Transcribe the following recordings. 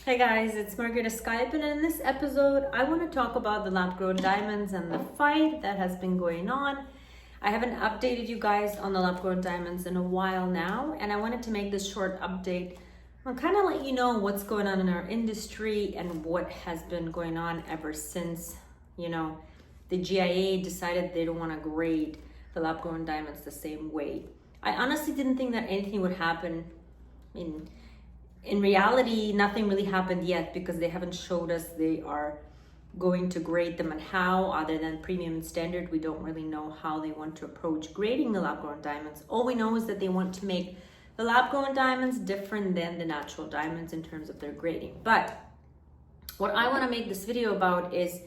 Hey guys, it's Margarita Skype, and in this episode I want to talk about the lab-grown diamonds and the fight that has been going on. I haven't updated you guys on the lab-grown diamonds in a while now, and I wanted to make this short update and kind of let you know what's going on in our industry and what has been going on ever since, the GIA decided they don't want to grade the lab-grown diamonds the same way. I honestly didn't think that anything would happen. In reality, nothing really happened yet because they haven't showed us they are going to grade them and how, other than premium and standard. We don't really know how they want to approach grading the lab-grown diamonds. All we know is that they want to make the lab-grown diamonds different than the natural diamonds in terms of their grading. But what I want to make this video about is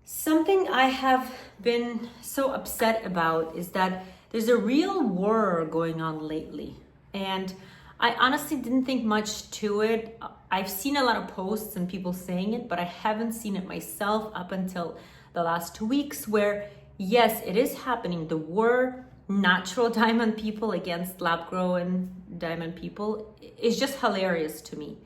something I have been so upset about, is that there's a real war going on lately. And I honestly didn't think much to it. I've seen a lot of posts and people saying it, but I haven't seen it myself up until the last 2 weeks, where yes, it is happening. The war, natural diamond people against lab-grown diamond people, is just hilarious to me.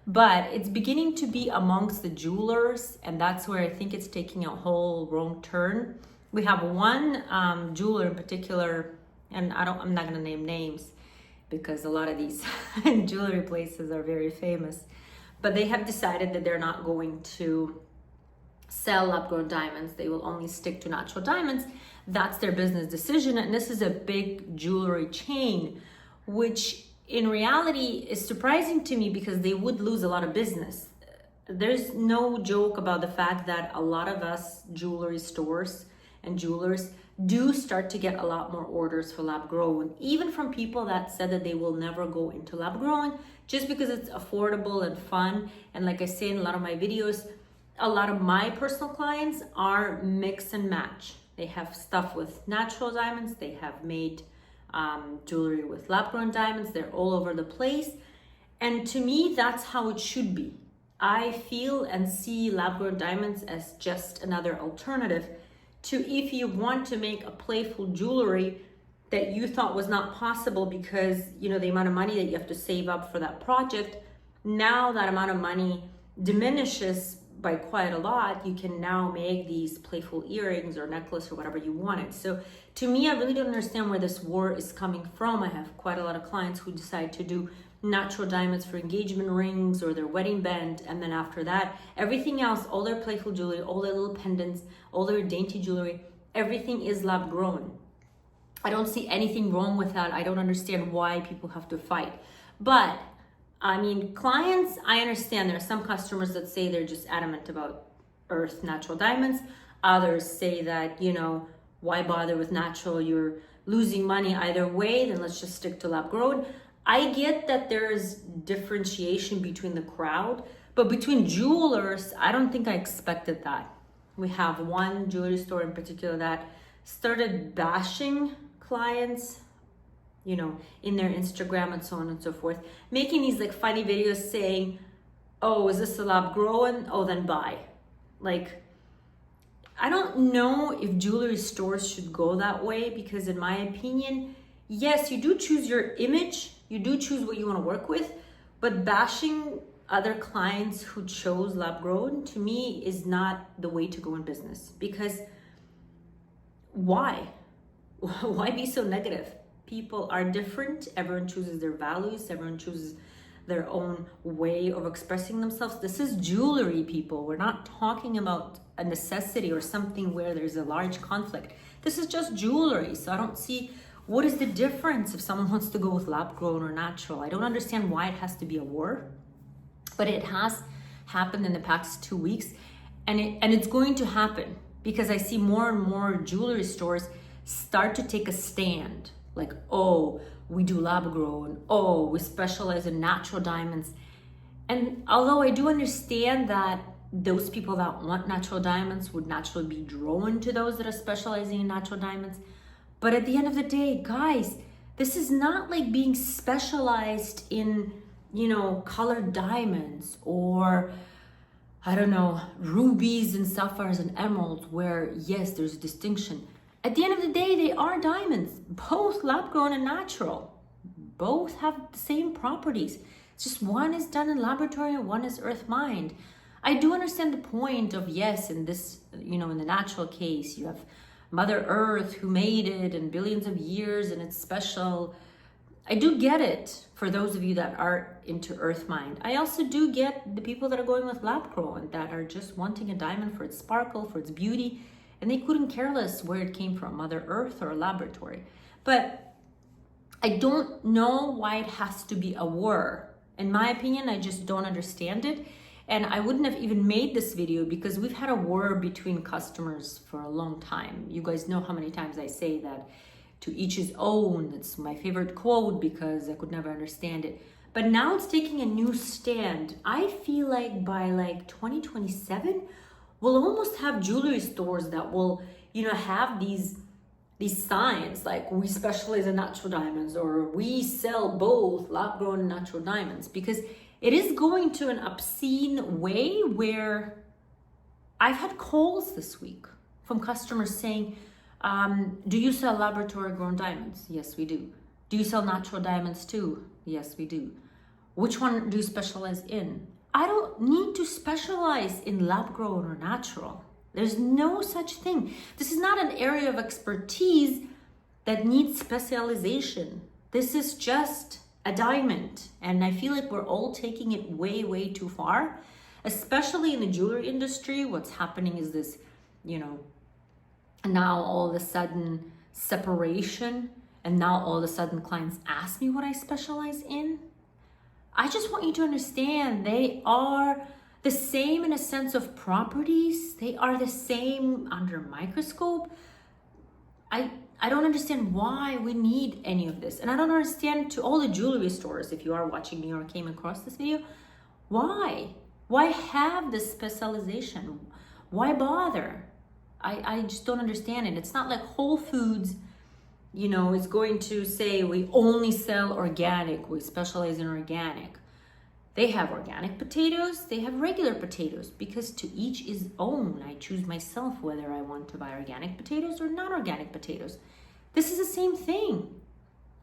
But it's beginning to be amongst the jewelers, and that's where I think it's taking a whole wrong turn. We have one jeweler in particular, and I'm not gonna name names, because a lot of these jewelry places are very famous, but they have decided that they're not going to sell lab-grown diamonds. They will only stick to natural diamonds. That's their business decision, and this is a big jewelry chain, which in reality is surprising to me because they would lose a lot of business. There's no joke about the fact that a lot of us jewelry stores and jewelers do start to get a lot more orders for lab grown, even from people that said that they will never go into lab growing just because it's affordable and fun. And like I say in a lot of my videos, a lot of my personal clients are mix and match. They have stuff with natural diamonds, they have made jewelry with lab grown diamonds, they're all over the place. And to me, that's how it should be. I feel and see lab grown diamonds as just another alternative to, if you want to make a playful jewelry that you thought was not possible because the amount of money that you have to save up for that project, now that amount of money diminishes by quite a lot. You can now make these playful earrings or necklace or whatever you wanted. So to me, I really don't understand where this war is coming from. I have quite a lot of clients who decide to do natural diamonds for engagement rings or their wedding band, and then after that, everything else, all their playful jewelry, all their little pendants, all their dainty jewelry, everything is lab grown. I don't see anything wrong with that. I don't understand why people have to fight. But I mean, clients, I understand there are some customers that say they're just adamant about earth natural diamonds. Others say that, why bother with natural? You're losing money either way, then let's just stick to lab grown. I get that there's differentiation between the crowd, but between jewelers, I don't think I expected that. We have one jewelry store in particular that started bashing clients, in their Instagram and so on and so forth, making these like funny videos saying, oh, is this a lab grown? Oh, then buy. Like, I don't know if jewelry stores should go that way, because in my opinion, yes, you do choose your image, you do choose what you want to work with, but bashing other clients who chose lab grown, to me, is not the way to go in business. Because why? Why be so negative? People are different. Everyone chooses their values. Everyone chooses their own way of expressing themselves. This is jewelry, people. We're not talking about a necessity or something where there's a large conflict. This is just jewelry. So I don't see what is the difference if someone wants to go with lab grown or natural. I don't understand why it has to be a war, but it has happened in the past 2 weeks, and it's going to happen because I see more and more jewelry stores start to take a stand. Like, oh, we do lab grown. Oh, we specialize in natural diamonds. And although I do understand that those people that want natural diamonds would naturally be drawn to those that are specializing in natural diamonds, but at the end of the day, guys, this is not like being specialized in, colored diamonds or, I don't know, rubies and sapphires and emeralds, where yes, there's a distinction. At the end of the day, they are diamonds, both lab grown and natural. Both have the same properties. It's just one is done in laboratory and one is earth mined. I do understand the point of, yes, in this, in the natural case, you have Mother Earth who made it in billions of years and it's special. I do get it for those of you that are into earth mined. I also do get the people that are going with lab grown and that are just wanting a diamond for its sparkle, for its beauty, and they couldn't care less where it came from, Mother Earth or a laboratory. But I don't know why it has to be a war. In my opinion, I just don't understand it. And I wouldn't have even made this video because we've had a war between customers for a long time. You guys know how many times I say that to each his own. It's my favorite quote because I could never understand it. But now it's taking a new stand. I feel like by 2027, we'll almost have jewelry stores that will, have these signs like we specialize in natural diamonds or we sell both lab grown and natural diamonds, because it is going to an obscene way where I've had calls this week from customers saying, do you sell laboratory grown diamonds? Yes, we do. Do you sell natural diamonds too? Yes, we do. Which one do you specialize in? I don't need to specialize in lab grown or natural. There's no such thing. This is not an area of expertise that needs specialization. This is just a diamond. And I feel like we're all taking it way, way too far, especially in the jewelry industry. What's happening is this, now all of a sudden separation, and now all of a sudden clients ask me what I specialize in. I just want you to understand they are the same in a sense of properties. They are the same under a microscope. I don't understand why we need any of this. And I don't understand, to all the jewelry stores, if you are watching me or came across this video, why? Why have this specialization? Why bother? I just don't understand it. It's not like Whole Foods, is going to say we only sell organic, we specialize in organic. They have organic potatoes, they have regular potatoes, because to each his own. I choose myself whether I want to buy organic potatoes or non-organic potatoes. This is the same thing.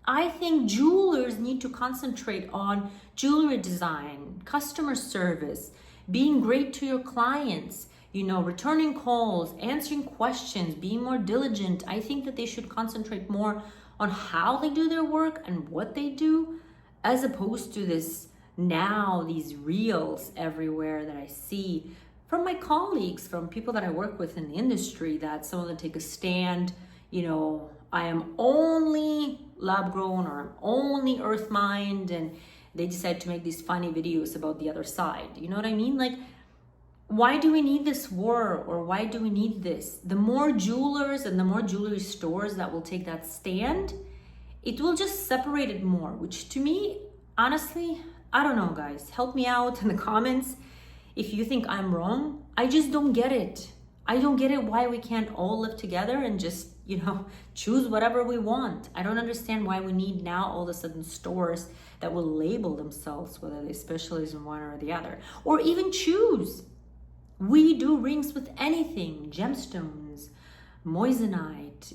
I think jewelers need to concentrate on jewelry design, customer service, being great to your clients, returning calls, answering questions, being more diligent. I think that they should concentrate more on how they do their work and what they do, as opposed to these reels everywhere that I see from my colleagues, from people that I work with in the industry, that some of them take a stand, I am only lab grown or I'm only earth mined, and they decide to make these funny videos about the other side. You know what I mean? Like, why do we need this war, or why do we need this? The more jewelers and the more jewelry stores that will take that stand, it will just separate it more, which to me, honestly, I don't know, guys. Help me out in the comments if you think I'm wrong. I just don't get it. I don't get it why we can't all live together and just, choose whatever we want. I don't understand why we need now all of a sudden stores that will label themselves whether they specialize in one or the other, or even choose. We do rings with anything, gemstones, moissanite,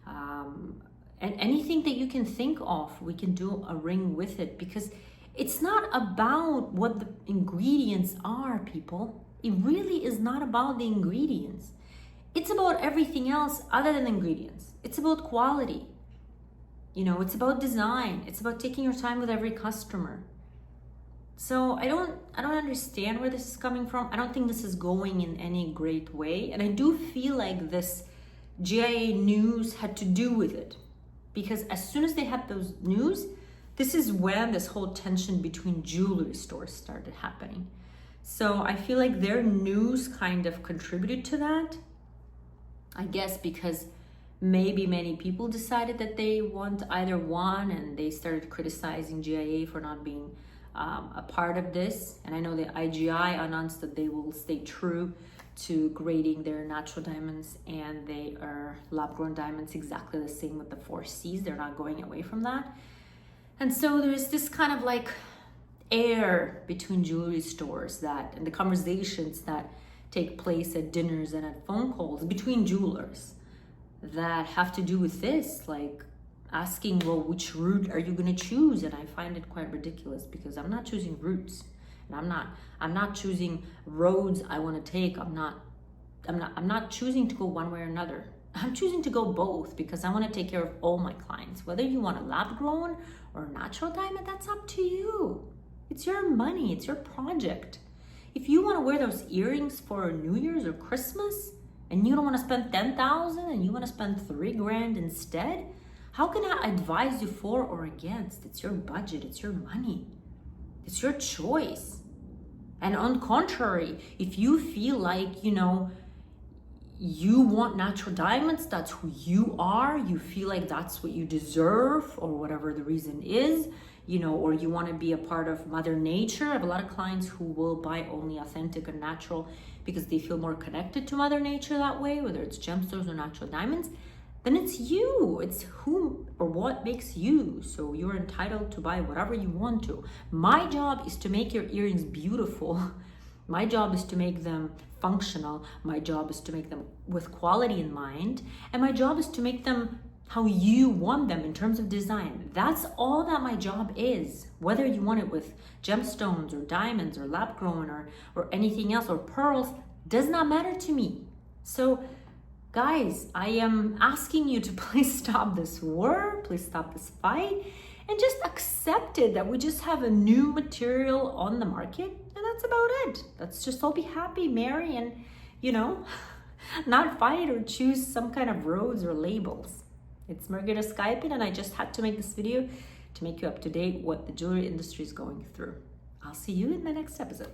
and anything that you can think of, we can do a ring with it, because it's not about what the ingredients are, people. It really is not about the ingredients. It's about everything else other than ingredients. It's about quality. It's about design. It's about taking your time with every customer. So I don't understand where this is coming from. I don't think this is going in any great way. And I do feel like this GIA news had to do with it, because as soon as they had those news, this is when this whole tension between jewelry stores started happening. So I feel like their news kind of contributed to that. I guess because maybe many people decided that they want either one, and they started criticizing GIA for not being a part of this. And I know the IGI announced that they will stay true to grading their natural diamonds, and they are lab-grown diamonds exactly the same with the 4 C's. They're not going away from that. And so there's this kind of air between jewelry stores and the conversations that take place at dinners and at phone calls between jewelers that have to do with this. asking, well, which route are you going to choose? And I find it quite ridiculous because I'm not choosing routes, and I'm not choosing roads I want to take. I'm not choosing to go one way or another. I'm choosing to go both because I want to take care of all my clients. Whether you want a lab grown or a natural diamond, that's up to you. It's your money, it's your project. If you want to wear those earrings for New Year's or Christmas and you don't want to spend $10,000 and you want to spend $3,000 instead, how can I advise you for or against? It's your budget, it's your money, it's your choice. And on contrary, if you feel like, you want natural diamonds, that's who you are, you feel like that's what you deserve or whatever the reason is, or you want to be a part of Mother Nature. I have a lot of clients who will buy only authentic and natural because they feel more connected to Mother Nature that way, whether it's gemstones or natural diamonds. Then it's you, it's who or what makes you. So you're entitled to buy whatever you want to. My job is to make your earrings beautiful. My job is to make them functional. My job is to make them with quality in mind. And my job is to make them how you want them in terms of design. That's all that my job is. Whether you want it with gemstones or diamonds or lab grown or anything else or pearls, does not matter to me. So guys, I am asking you to please stop this war, please stop this fight, and just accept it that we just have a new material on the market, and that's about it. Let's just all be happy, merry, and, not fight or choose some kind of roads or labels. It's Margareta Skypin, and I just had to make this video to make you up to date what the jewelry industry is going through. I'll see you in the next episode.